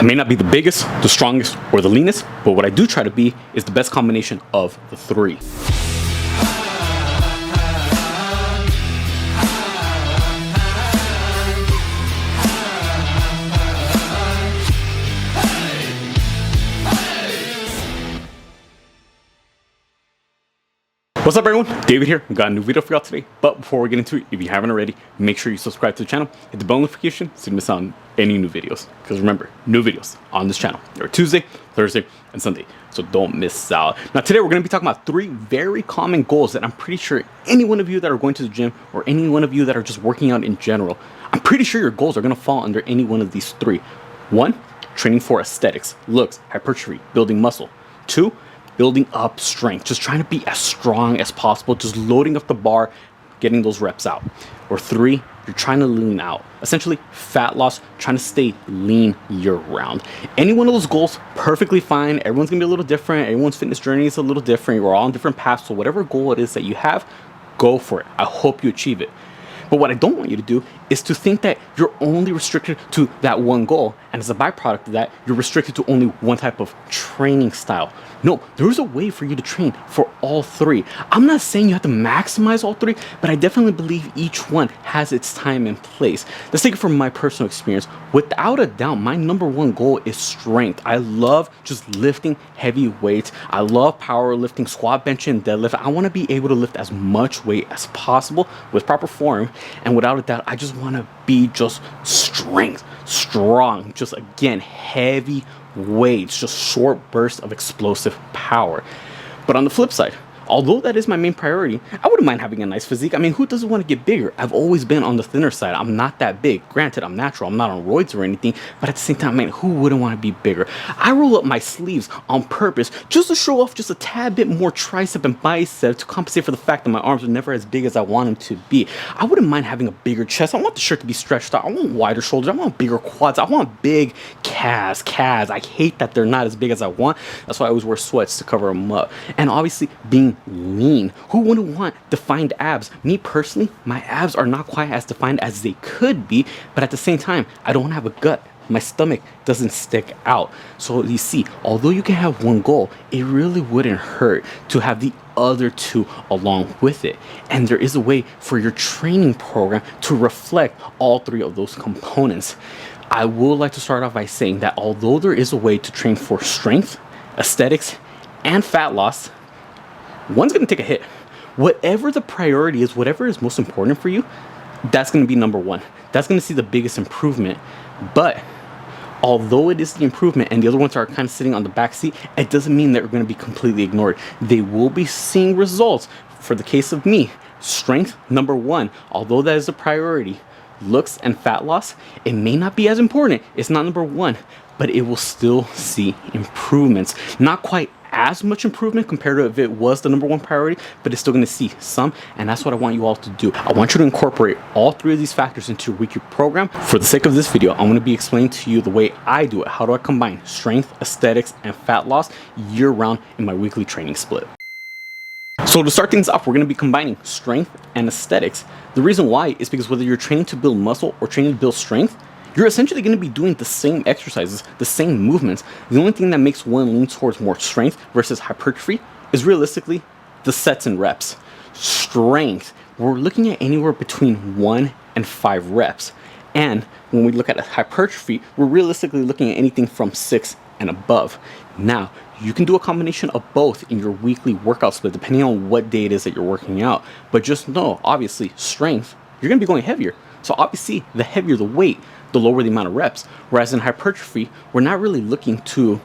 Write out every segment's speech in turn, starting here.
may not be the biggest, the strongest, or the leanest, but what I do try to be is the best combination of the three. What's up everyone, David here. We got a new video for y'all today, but before we get into it, if you haven't already, make sure you subscribe to the channel, hit the bell notification so you don't miss out on any new videos. Because remember, new videos on this channel are Tuesday, Thursday, and Sunday, so don't miss out. Now today we're going to be talking about three very common goals that I'm pretty sure any one of you that are going to the gym or any one of you that are just working out in general, I'm pretty sure your goals are going to fall under any one of these three. 1, training for aesthetics, looks, hypertrophy, building muscle. 2, building up strength, just trying to be as strong as possible, just loading up the bar, getting those reps out. Or 3, you're trying to lean out, essentially fat loss, trying to stay lean year round. Any one of those goals, perfectly fine. Everyone's gonna be a little different. Everyone's fitness journey is a little different. We're all on different paths, so whatever goal it is that you have, go for it. I hope you achieve it. But what I don't want you to do is to think that you're only restricted to that one goal, and as a byproduct of that, you're restricted to only one type of training style. No, there's a way for you to train for all three. I'm not saying you have to maximize all three, but I definitely believe each one has its time and place. Let's take it from my personal experience. Without a doubt, my number one goal is strength. I love just lifting heavy weights. I love powerlifting, squat, bench, and deadlift. I want to be able to lift as much weight as possible with proper form, and without a doubt, I just want to be just strong, just again, heavy weights, just short bursts of explosive power. But on the flip side, although that is my main priority, I wouldn't mind having a nice physique. I mean, who doesn't want to get bigger? I've always been on the thinner side. I'm not that big. Granted, I'm natural. I'm not on roids or anything, but at the same time, man, who wouldn't want to be bigger? I roll up my sleeves on purpose just to show off just a tad bit more tricep and bicep to compensate for the fact that my arms are never as big as I want them to be. I wouldn't mind having a bigger chest. I want the shirt to be stretched out. I want wider shoulders. I want bigger quads. I want big calves. I hate that they're not as big as I want. That's why I always wear sweats to cover them up. And obviously, being lean. Who wouldn't want defined abs? Me personally, my abs are not quite as defined as they could be, but at the same time, I don't have a gut. My stomach doesn't stick out. So you see, although you can have one goal, it really wouldn't hurt to have the other two along with it. And there is a way for your training program to reflect all three of those components. I would like to start off by saying that although there is a way to train for strength, aesthetics, and fat loss, one's going to take a hit. Whatever the priority is, whatever is most important for you, that's going to be number one. That's going to see the biggest improvement. But although it is the improvement and the other ones are kind of sitting on the back seat, it doesn't mean that they're going to be completely ignored. They will be seeing results. For the case of me, strength, number one, although that is a priority, looks and fat loss, it may not be as important. It's not number one, but it will still see improvements. Not quite as much improvement compared to if it was the number one priority, but it's still going to see some, and that's what I want you all to do. I want you to incorporate all three of these factors into your weekly program. For the sake of this video, I'm going to be explaining to you the way I do it. How do I combine strength, aesthetics, and fat loss year round in my weekly training split? So to start things off, we're going to be combining strength and aesthetics. The reason why is because whether you're training to build muscle or training to build strength, you're essentially going to be doing the same exercises, the same movements. The only thing that makes one lean towards more strength versus hypertrophy is realistically the sets and reps. Strength, we're looking at anywhere between 1 and 5 reps. And when we look at hypertrophy, we're realistically looking at anything from 6 and above. Now, you can do a combination of both in your weekly workout split, depending on what day it is that you're working out. But just know, obviously, strength, you're going to be going heavier. So obviously, the heavier the weight, the lower the amount of reps. Whereas in hypertrophy, we're not really looking to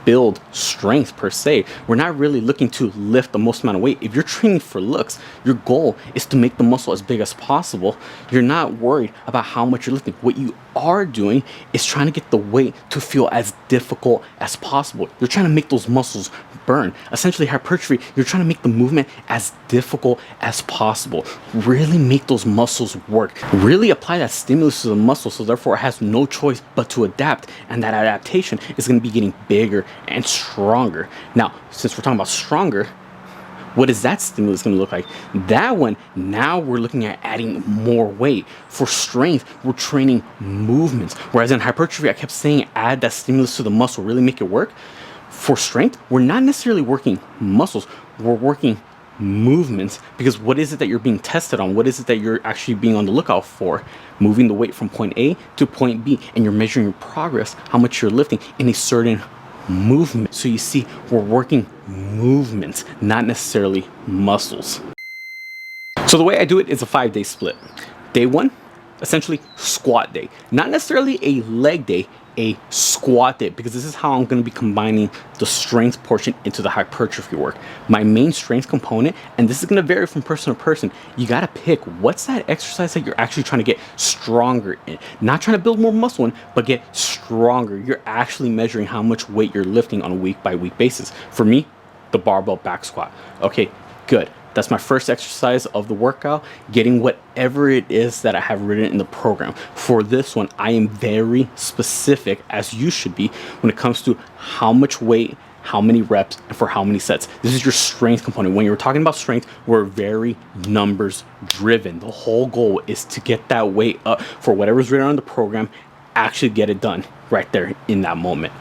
build strength per se. We're not really looking to lift the most amount of weight. If you're training for looks, your goal is to make the muscle as big as possible. You're not worried about how much you're lifting. What you are doing is trying to get the weight to feel as difficult as possible. You're trying to make those muscles burn. Essentially, hypertrophy, you're trying to make the movement as difficult as possible. Really make those muscles work. Really apply that stimulus to the muscle, so therefore it has no choice but to adapt, and that adaptation is going to be getting bigger and stronger. Now, since we're talking about stronger, What is that stimulus going to look like? That one, now we're looking at adding more weight. For strength, we're training movements. Whereas in hypertrophy, I kept saying add that stimulus to the muscle, really make it work. For strength, we're not necessarily working muscles, we're working movements, because what is it that you're being tested on? What is it that you're actually being on the lookout for? Moving the weight from point A to point B, and you're measuring your progress, how much you're lifting in a certain movement. So you see, we're working movements, not necessarily muscles. So the way I do it is a 5-day split. Day one, essentially squat day. Not necessarily a leg day, a squat day, because this is how I'm going to be combining the strength portion into the hypertrophy work. My main strength component, and this is going to vary from person to person, you got to pick what's that exercise that you're actually trying to get stronger in. Not trying to build more muscle in, but get stronger. You're actually measuring how much weight you're lifting on a week by week basis. For me, the barbell back squat. Okay, good. That's my first exercise of the workout, getting whatever it is that I have written in the program. For this one, I am very specific, as you should be, when it comes to how much weight, how many reps, and for how many sets. This is your strength component. When you're talking about strength, we're very numbers driven. The whole goal is to get that weight up for whatever's written on the program, actually get it done right there in that moment.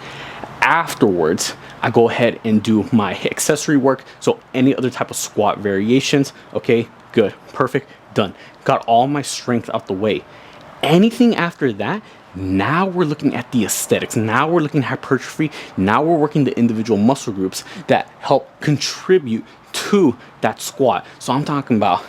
Afterwards, I go ahead and do my accessory work. So any other type of squat variations. Okay, good, perfect, done. Got all my strength out the way. Anything after that, now we're looking at the aesthetics. Now we're looking at hypertrophy. Now we're working the individual muscle groups that help contribute to that squat. So I'm talking about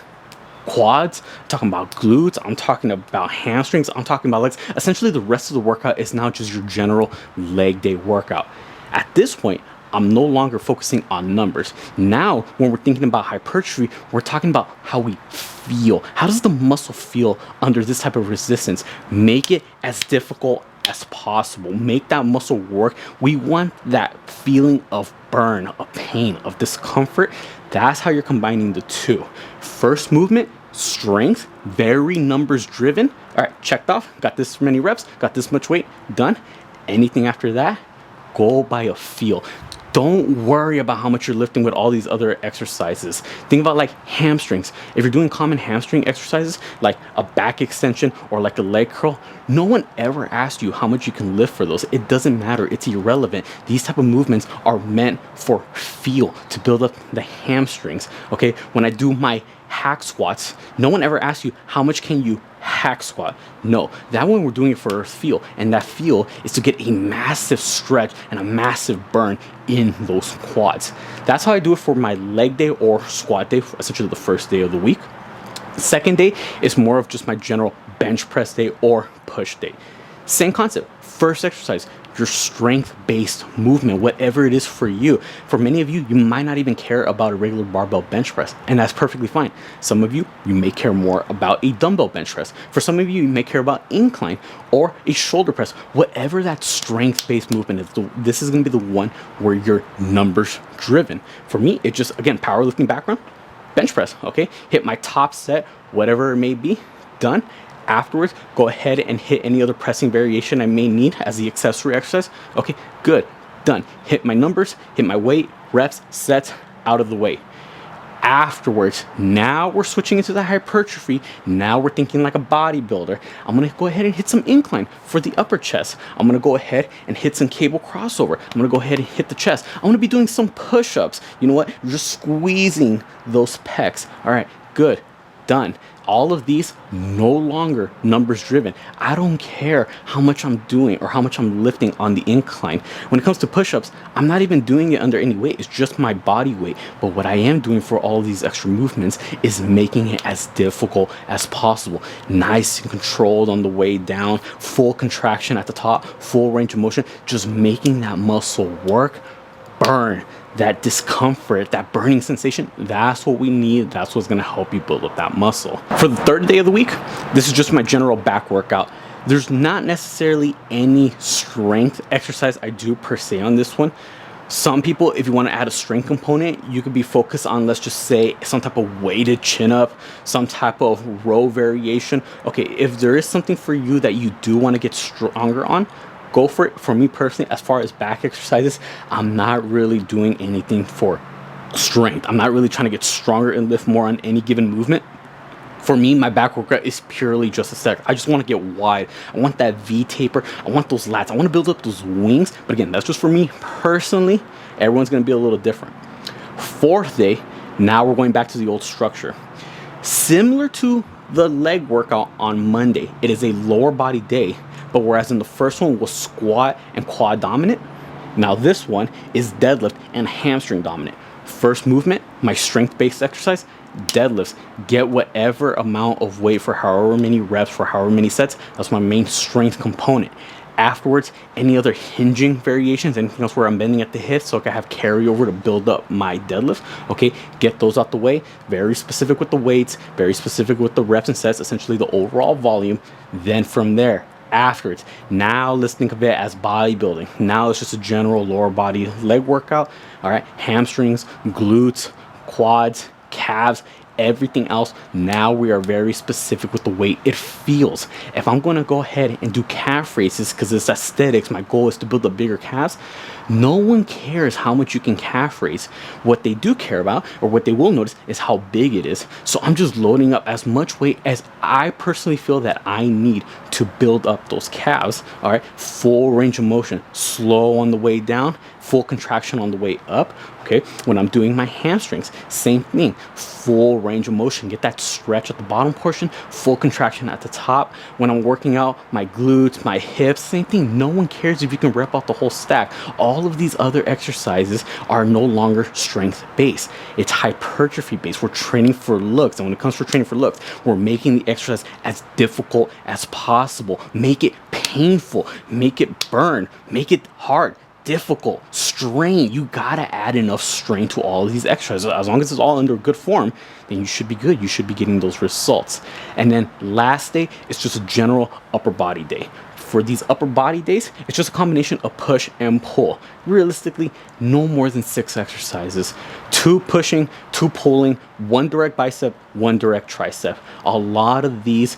quads, I'm talking about glutes, I'm talking about hamstrings, I'm talking about legs. Essentially, the rest of the workout is now just your general leg day workout. At this point, I'm no longer focusing on numbers. Now, when we're thinking about hypertrophy, we're talking about how we feel. How does the muscle feel under this type of resistance? Make it as difficult as possible. Make that muscle work. We want that feeling of burn, of pain, of discomfort. That's how you're combining the two. First movement, strength, very numbers driven. All right, checked off. Got this many reps, got this much weight, done. Anything after that, go by a feel. Don't worry about how much you're lifting with all these other exercises. Think about like hamstrings. If you're doing common hamstring exercises, like a back extension or like a leg curl, no one ever asked you how much you can lift for those. It doesn't matter. It's irrelevant. These type of movements are meant for feel, to build up the hamstrings. Okay, when I do my hack squats, no one ever asks you how much can you hack squat. No, that one we're doing it for a feel, and that feel is to get a massive stretch and a massive burn in those quads. That's how I do it for my leg day or squat day, essentially the first day of the week. Second day is more of just my general bench press day or push day. Same concept. First exercise, your strength-based movement, whatever it is for you. For many of you, you might not even care about a regular barbell bench press, and that's perfectly fine. Some of you, you may care more about a dumbbell bench press. For some of you, you may care about incline or a shoulder press. Whatever that strength-based movement is, this is going to be the one where you're numbers driven. For me, it's just, again, powerlifting background, bench press, okay? Hit my top set, whatever it may be, done. Afterwards, go ahead and hit any other pressing variation I may need as the accessory exercise. Okay, good, done. Hit my numbers, hit my weight, reps, sets, out of the way. Afterwards, now we're switching into the hypertrophy. Now we're thinking like a bodybuilder. I'm gonna go ahead and hit some incline for the upper chest. I'm gonna go ahead and hit some cable crossover. I'm gonna go ahead and hit the chest. I'm gonna be doing some push-ups. You know what? You're just squeezing those pecs. All right, good, done. All of these no longer numbers driven. I don't care how much I'm doing or how much I'm lifting on the incline. When it comes to push-ups, I'm not even doing it under any weight. It's just my body weight. But what I am doing for all of these extra movements is making it as difficult as possible. Nice and controlled on the way down, full contraction at the top, full range of motion, just making that muscle work, burn. That discomfort, that burning sensation, that's what we need. That's what's gonna help you build up that muscle. For the third day of the week, this is just my general back workout. There's not necessarily any strength exercise I do per se on this one. Some people, if you want to add a strength component, you could be focused on, let's just say, some type of weighted chin up, some type of row variation. Okay, if there is something for you that you do want to get stronger on, go for it. For me personally, as far as back exercises, I'm not really doing anything for strength. I'm not really trying to get stronger and lift more on any given movement. For me, my back workout is purely just aesthetic. I just want to get wide. I want that V taper. I want those lats. I want to build up those wings. But again, that's just for me personally. Everyone's going to be a little different. Fourth day, now we're going back to the old structure. Similar to the leg workout on Monday, it is a lower body day. But whereas in the first one was squat and quad dominant, now this one is deadlift and hamstring dominant. First movement, my strength-based exercise, deadlifts. Get whatever amount of weight for however many reps, for however many sets. That's my main strength component. Afterwards, any other hinging variations, anything else where I'm bending at the hips so I can have carryover to build up my deadlift, okay, get those out the way. Very specific with the weights, very specific with the reps and sets, essentially the overall volume. Then from there, afterwards, now let's think of it as bodybuilding. Now it's just a general lower body leg workout. All right, hamstrings, glutes, quads, calves, everything else. Now we are very specific with the way it feels. If I'm going to go ahead and do calf raises because it's aesthetics, my goal is to build up bigger calves, no one cares how much you can calf raise. What they do care about, or what they will notice, is how big it is. So I'm just loading up as much weight as I personally feel that I need to build up those calves. All right, full range of motion, slow on the way down, full contraction on the way up. Okay, when I'm doing my hamstrings, same thing, full range of motion, get that stretch at the bottom portion, full contraction at the top. When I'm working out my glutes, my hips, same thing. No one cares if you can rep out the whole stack. All of these other exercises are no longer strength based. It's hypertrophy based. We're training for looks, and when it comes to training for looks, we're making the exercise as difficult as possible. Make it painful, make it burn, make it hard, difficult, strain. You gotta add enough strain to all of these exercises. As long as it's all under good form, then you should be good. You should be getting those results. And then last day, it's just a general upper body day. For these upper body days, it's just a combination of push and pull. Realistically, no more than 6 exercises. 2 pushing, 2 pulling, 1 direct bicep, 1 direct tricep. A lot of these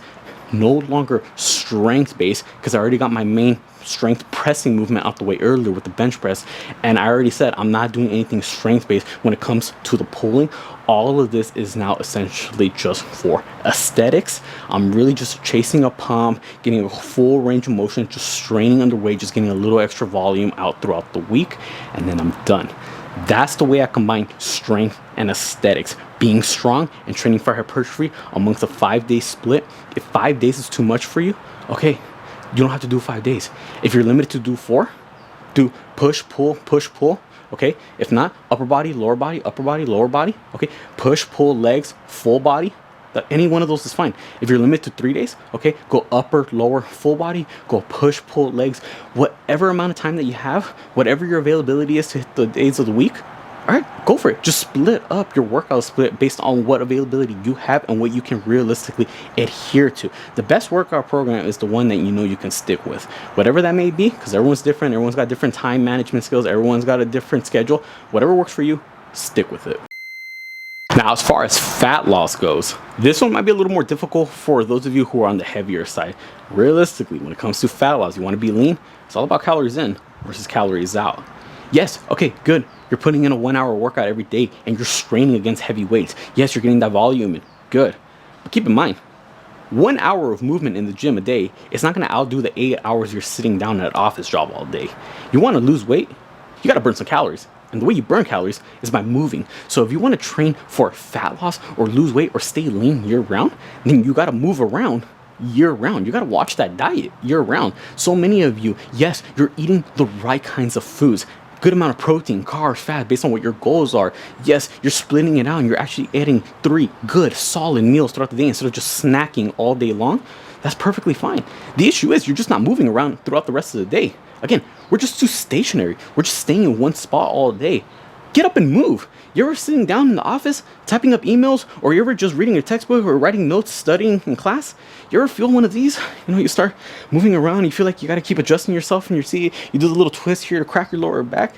no longer strength based because I already got my main strength pressing movement out the way earlier with the bench press, and I already said I'm not doing anything strength based when it comes to the pulling. All of this is now essentially just for aesthetics. I'm really just chasing a pump, getting a full range of motion, just straining under weight, just getting a little extra volume out throughout the week, and then I'm done. That's the way I combine strength and aesthetics, being strong and training for hypertrophy amongst a 5-day split. If 5 days is too much for you, okay, you don't have to do 5 days. If you're limited to do 4, do push, pull, okay? If not, upper body, lower body, upper body, lower body, okay? Push, pull, legs, full body. Any one of those is fine. If you're limited to 3 days, okay, go upper, lower, full body, go push, pull, legs, whatever amount of time that you have, whatever your availability is to hit the days of the week, all right, go for it. Just split up your workout split based on what availability you have and what you can realistically adhere to. The best workout program is the one that you know you can stick with, whatever that may be, because everyone's different. Everyone's got different time management skills. Everyone's got a different schedule. Whatever works for you, stick with it. Now, as far as fat loss goes, this one might be a little more difficult for those of you who are on the heavier side. Realistically, when it comes to fat loss, you want to be lean, it's all about calories in versus calories out. Yes, okay, good. You're putting in a 1-hour workout every day and you're straining against heavy weights. Yes, you're getting that volume in. Good. But keep in mind, 1 hour of movement in the gym a day is not going to outdo the 8 hours you're sitting down at an office job all day. You want to lose weight? You got to burn some calories. And the way you burn calories is by moving. So if you want to train for fat loss or lose weight or stay lean year round, then you got to move around year round. You got to watch that diet year round. So many of you, yes, you're eating the right kinds of foods. Good amount of protein, carbs, fat, based on what your goals are. Yes, you're splitting it out and you're actually eating 3 good, solid meals throughout the day instead of just snacking all day long. That's perfectly fine. The issue is you're just not moving around throughout the rest of the day. Again, we're just too stationary. We're just staying in one spot all day. Get up and move. You ever sitting down in the office, typing up emails, or you ever just reading your textbook or writing notes, studying in class? You ever feel one of these? You know, you start moving around, you feel like you got to keep adjusting yourself in your seat. You do the little twist here to crack your lower back.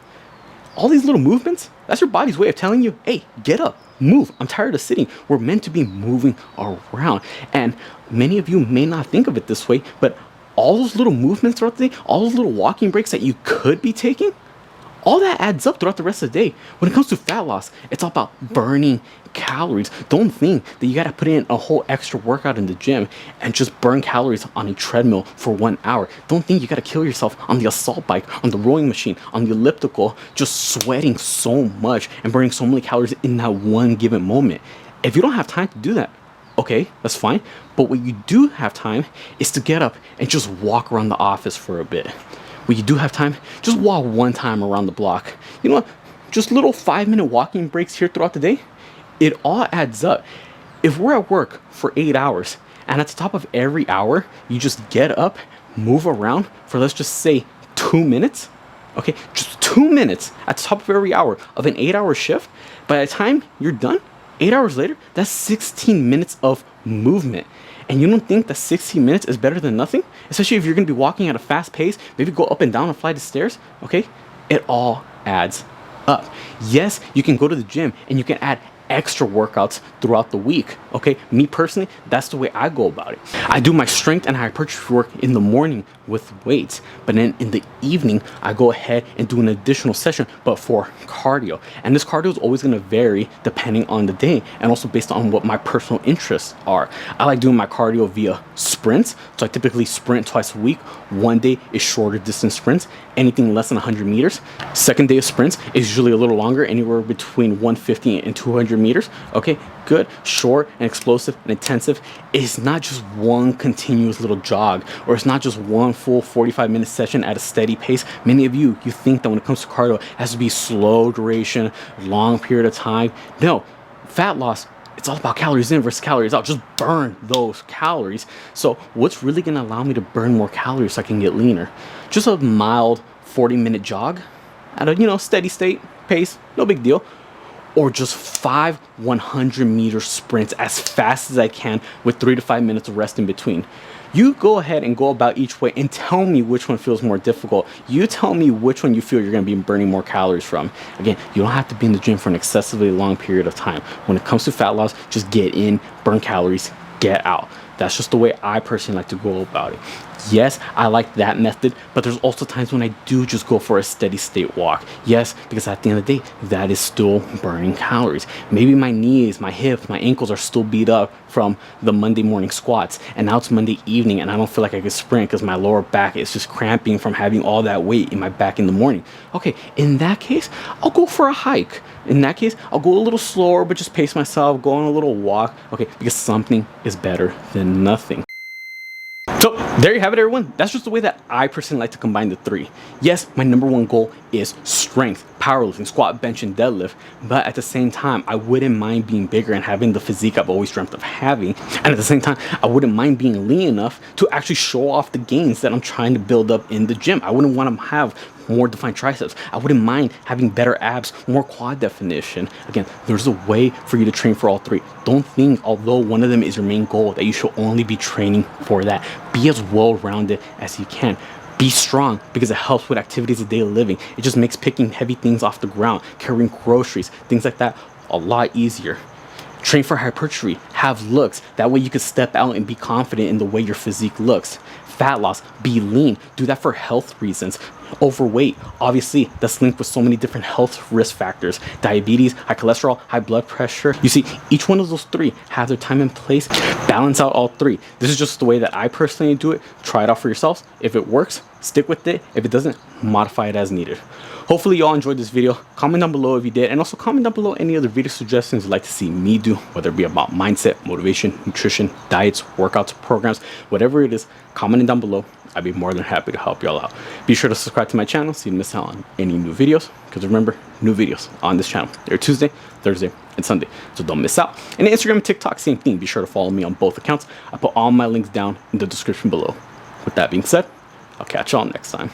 All these little movements, that's your body's way of telling you, hey, get up, move. I'm tired of sitting. We're meant to be moving around. And many of you may not think of it this way, but all those little movements throughout the day, all those little walking breaks that you could be taking, All that adds up throughout the rest of the day. When it comes to fat loss, it's all about burning calories. Don't think that you got to put in a whole extra workout in the gym and just burn calories on a treadmill for 1 hour. Don't think you got to kill yourself on the assault bike, on the rowing machine, on the elliptical, just sweating so much and burning so many calories in that one given moment. If you don't have time to do that, okay, that's fine. But what you do have time is to get up and just walk around the office for a bit. When you do have time, just walk one time around the block. You know what? Just little 5-minute walking breaks here throughout the day. It all adds up. If we're at work for 8 hours and at the top of every hour, you just get up, move around for, let's just say, 2 minutes. Okay, just 2 minutes at the top of every hour of an 8-hour shift. By the time you're done, 8 hours later, that's 16 minutes of movement. And you don't think that 16 minutes is better than nothing? Especially if you're going to be walking at a fast pace, maybe go up and down a flight of stairs, okay? It all adds up. Yes, you can go to the gym and you can add extra workouts throughout the week, okay? Me personally, that's the way I go about it. I do my strength and hypertrophy work in the morning with weights, but then in the evening, I go ahead and do an additional session, but for cardio. And this cardio is always gonna vary depending on the day and also based on what my personal interests are. I like doing my cardio via sprints, so I typically sprint twice a week. One day is shorter distance sprints, anything less than 100 meters. Second day of sprints is usually a little longer, anywhere between 150 and 200 meters. Okay, good, short and explosive and intensive. It's not just one continuous little jog, or it's not just one full 45-minute session at a steady pace. Many of you think that when it comes to cardio, it has to be slow duration, long period of time. No, fat loss, it's all about calories in versus calories out. Just burn those calories. So what's really gonna allow me to burn more calories so I can get leaner? Just a mild 40-minute jog at a steady state pace, no big deal. Or just 5 100-meter sprints as fast as I can with 3 to 5 minutes of rest in between. You go ahead and go about each way and tell me which one feels more difficult. You tell me which one you feel you're going to be burning more calories from. Again, you don't have to be in the gym for an excessively long period of time. When it comes to fat loss, just get in, burn calories, get out. That's just the way I personally like to go about it. Yes, I like that method, but there's also times when I do just go for a steady state walk. Yes, because at the end of the day, that is still burning calories. Maybe my knees, my hips, my ankles are still beat up from the Monday morning squats, and now it's Monday evening and I don't feel like I can sprint because my lower back is just cramping from having all that weight in my back in the morning. Okay, in that case, I'll go for a hike. In that case, I'll go a little slower, but just pace myself, go on a little walk. Okay, because something is better than nothing. So there you have it, everyone. That's just the way that I personally like to combine the three. Yes, my number one goal is strength, powerlifting, squat, bench, and deadlift. But at the same time, I wouldn't mind being bigger and having the physique I've always dreamt of having. And at the same time, I wouldn't mind being lean enough to actually show off the gains that I'm trying to build up in the gym. I wouldn't want to have more defined triceps. I wouldn't mind having better abs, more quad definition. Again, there's a way for you to train for all three. Don't think, although one of them is your main goal, that you should only be training for that. Be as well-rounded as you can. Be strong because it helps with activities of daily living. It just makes picking heavy things off the ground, carrying groceries, things like that, a lot easier. Train for hypertrophy, have looks. That way you can step out and be confident in the way your physique looks. Fat loss, be lean. Do that for health reasons. Overweight, obviously, that's linked with so many different health risk factors. Diabetes, high cholesterol, high blood pressure. You see, each one of those three have their time and place. Balance out all three. This is just the way that I personally do it. Try it out for yourselves. If it works, stick with it. If it doesn't, modify it as needed. Hopefully you all enjoyed this video. Comment down below if you did, and also comment down below any other video suggestions you'd like to see me do, whether it be about mindset, motivation, nutrition, diets, workouts, programs, whatever it is, comment it down below. I'd be more than happy to help y'all out. Be sure to subscribe to my channel so you don't miss out on any new videos, because remember, new videos on this channel. They're Tuesday, Thursday, and Sunday, so don't miss out. And Instagram and TikTok, same thing. Be sure to follow me on both accounts. I put all my links down in the description below. With that being said, I'll catch y'all next time.